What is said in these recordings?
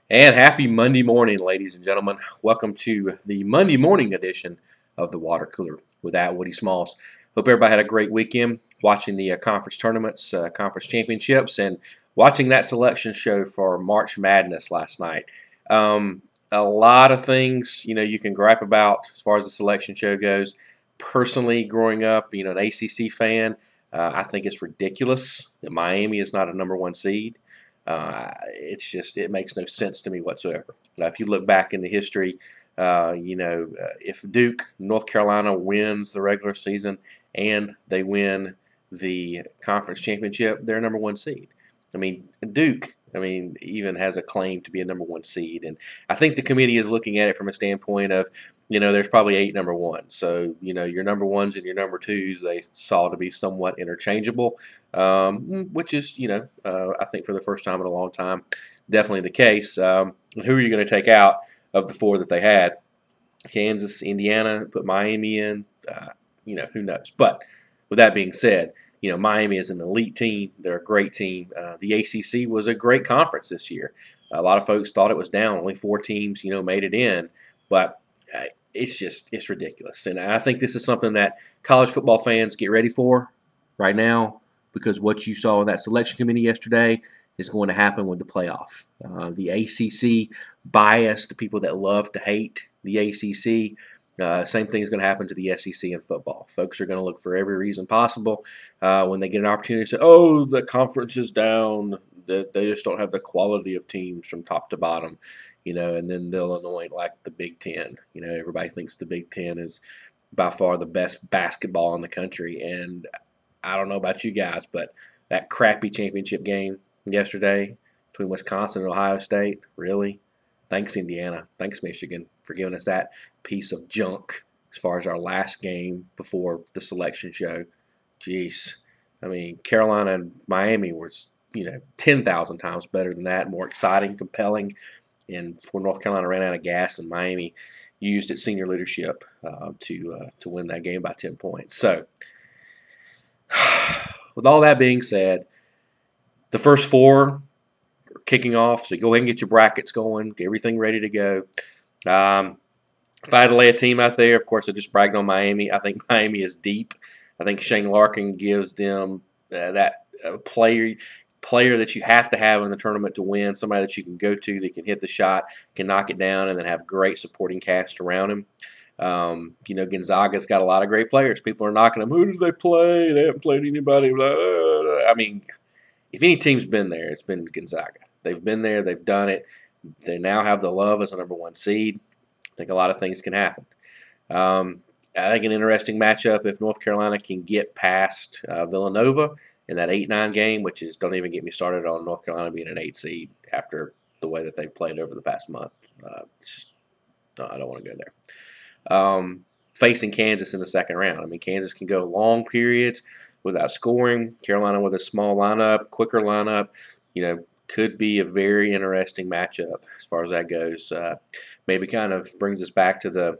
And happy Monday morning, ladies and gentlemen. Welcome to the Monday morning edition of the Water Cooler with Woody Smalls. Hope everybody had a great weekend watching the conference tournaments, conference championships, and watching that selection show for March Madness last night. A lot of things, you can gripe about as far as the selection show goes. Personally, growing up, an ACC fan, I think it's ridiculous that Miami is not a #1 seed. It makes no sense to me whatsoever. If you look back in the history, if Duke, North Carolina wins the regular season and they win the conference championship, they're a #1 seed. Duke, even has a claim to be a #1 seed. And I think the committee is looking at it from a standpoint of, there's probably 8 #1s. So, your #1s and your #2s, they saw to be somewhat interchangeable, which is, I think for the first time in a long time, definitely the case. Who are you going to take out of the 4 that they had? Kansas, Indiana, put Miami in, who knows. But with that being said, Miami is an elite team. They're a great team. The ACC was a great conference this year. A lot of folks thought it was down. Only 4 teams, made it in. But it's ridiculous. And I think this is something that college football fans get ready for right now, because what you saw in that selection committee yesterday is going to happen with the playoff. The ACC bias, the people that love to hate the ACC, same thing is going to happen to the SEC in football. Folks are going to look for every reason possible when they get an opportunity to say, oh, the conference is down, that they just don't have the quality of teams from top to bottom, and then they'll anoint like the Big Ten. Everybody thinks the Big Ten is by far the best basketball in the country, and I don't know about you guys, but that crappy championship game yesterday between Wisconsin and Ohio State, really? Thanks, Indiana. Thanks, Michigan, for giving us that piece of junk as far as our last game before the selection show. Jeez. Carolina and Miami were, 10,000 times better than that, more exciting, compelling. And before North Carolina ran out of gas, and Miami used its senior leadership to win that game by 10 points. So, with all that being said, the first 4 are kicking off, so go ahead and get your brackets going, get everything ready to go. If I had to lay a team out there, of course, I just bragged on Miami. I think Miami is deep. I think Shane Larkin gives them that player that you have to have in the tournament to win, somebody that you can go to that can hit the shot, can knock it down, and then have great supporting cast around him. Gonzaga's got a lot of great players. People are knocking them. Who did they play? They haven't played anybody. If any team's been there, it's been Gonzaga. They've been there. They've done it. They now have the love as a #1 seed. I think a lot of things can happen. I think an interesting matchup if North Carolina can get past Villanova in that 8-9 game, which is, don't even get me started on North Carolina being an 8 seed after the way that they've played over the past month. I don't want to go there. Facing Kansas in the second round. Kansas can go long periods without scoring. Carolina with a small lineup, quicker lineup, could be a very interesting matchup as far as that goes. Maybe kind of brings us back to the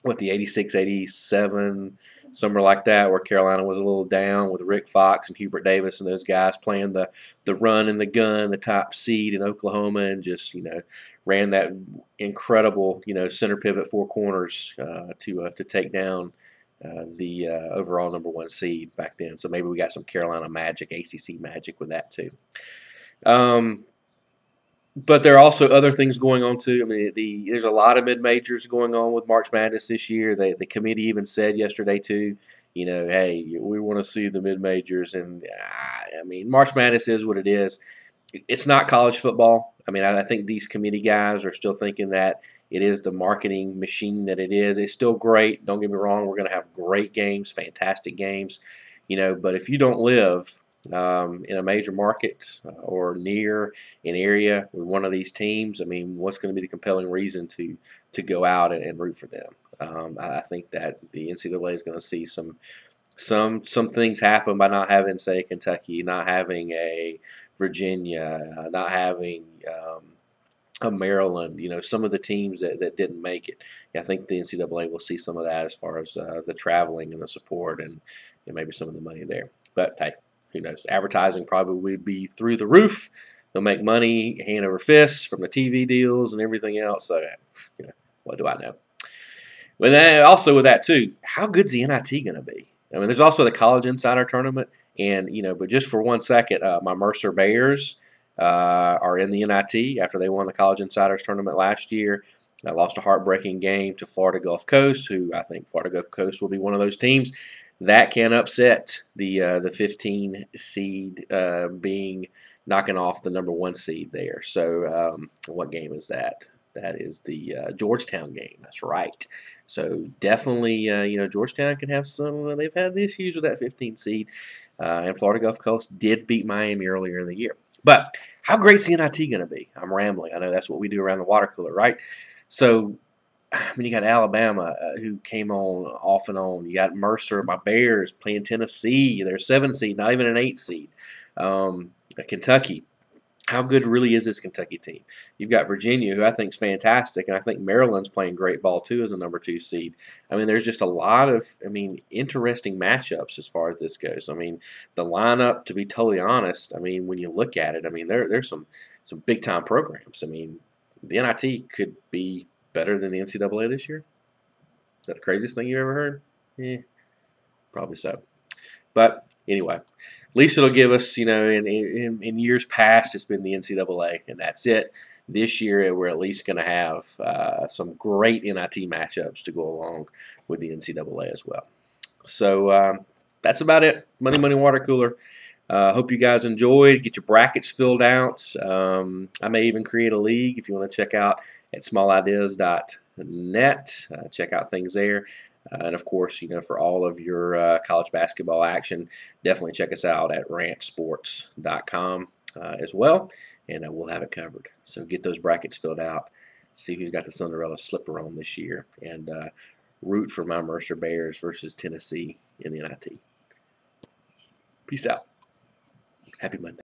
86, 87, somewhere like that, where Carolina was a little down with Rick Fox and Hubert Davis and those guys playing the run and the gun, the top seed in Oklahoma, and just, ran that incredible, center pivot 4 corners to take down the overall #1 seed back then. So maybe we got some Carolina magic, ACC magic with that too. But there are also other things going on too. There's a lot of mid-majors going on with March Madness this year. The committee even said yesterday too, hey, we want to see the mid-majors. And March Madness is what it is. It's not college football. I think these committee guys are still thinking that it is the marketing machine that it is. It's still great. Don't get me wrong. We're going to have great games, fantastic games. But if you don't live in a major market or near an area with one of these teams, what's going to be the compelling reason to go out and root for them? I think that the NCAA is going to see some things happen by not having, say, Kentucky, not having a Virginia, not having a Maryland, some of the teams that didn't make it. I think the NCAA will see some of that as far as the traveling and the support and maybe some of the money there. But hey, who knows? Advertising probably would be through the roof they'll make money hand over fist from the TV deals and everything else. So, you know, what do I know? But then also with that too, how good's the NIT going to be? I mean, there's also the College Insider Tournament, and but just for 1 second, my Mercer Bears are in the NIT after they won the College Insiders Tournament last year. I lost a heartbreaking game to Florida Gulf Coast, who I think Florida Gulf Coast will be one of those teams that can upset the 15 seed being knocking off the number 1 seed there. So what game is that? That is the Georgetown game. That's right. So definitely, Georgetown can have some. They've had the issues with that 15 seed, and Florida Gulf Coast did beat Miami earlier in the year. But how great's the NIT going to be? I'm rambling. I know that's what we do around the water cooler, right? So, I mean, you got Alabama who came on off and on. You got Mercer, my Bears playing Tennessee. They're a 7 seed, not even an 8 seed. Kentucky. How good really is this Kentucky team? You've got Virginia, who I think is fantastic, and I think Maryland's playing great ball too as a number 2 seed. I mean, there's just a lot of, interesting matchups as far as this goes. I mean, the lineup, to be totally honest, I mean, when you look at it, I mean, there's some big time programs. I mean, the NIT could be better than the NCAA this year. Is that the craziest thing you ever heard? Probably so. But anyway, at least it'll give us, in years past, it's been the NCAA, and that's it. This year, we're at least going to have some great NIT matchups to go along with the NCAA as well. So that's about it. Money, Money Water Cooler. Hope you guys enjoyed. Get your brackets filled out. I may even create a league if you want to check out at smallideas.net. Check out things there. And of course, for all of your college basketball action, definitely check us out at rantsports.com as well, and we'll have it covered. So get those brackets filled out, see who's got the Cinderella slipper on this year, and root for my Mercer Bears versus Tennessee in the NIT. Peace out. Happy Monday.